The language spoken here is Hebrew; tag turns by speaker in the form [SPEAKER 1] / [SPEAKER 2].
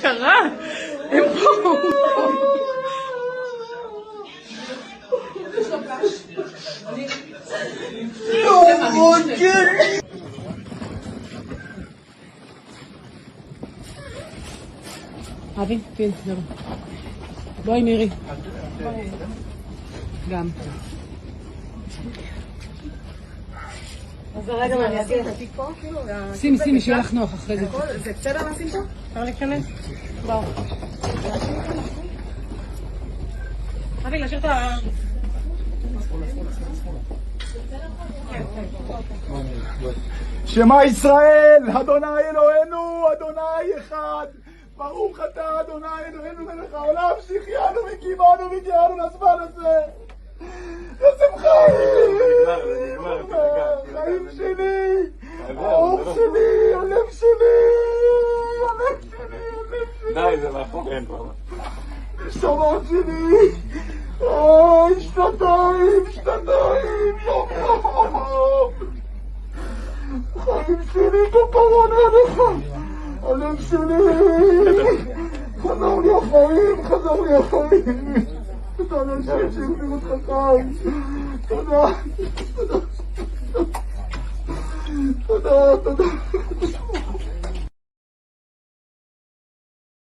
[SPEAKER 1] קרה? הם פה. אבי, כן, זהו. בואי מירי. גם.
[SPEAKER 2] אז רגע, מה, אני אשים את התיק פה?
[SPEAKER 1] שימי, שיהיה לך נוח אחרי זה.
[SPEAKER 2] זה בסדר לשים פה? אפשר להיכנס? בואו. אבי, להשאיר את ה...
[SPEAKER 3] שמע ישראל, אדוני אלוהינו, אדוני אחד. ברוך אתה, אדוני אלוהינו מלך העולם, שהחיינו וקיימנו והגיענו לזמן הזה. לשמחה, חיים שלי, האור שלי, הלב שלי, הלב שלי, הלב שלי.
[SPEAKER 4] די, זה מאחורינו כבר.
[SPEAKER 3] נשמות שלי, שנתיים, יום. חיים שלי בפרון עליך, הלב שלי, חזר לי החיים. תודה לאנשים שהגבירו אותך חיים. תודה.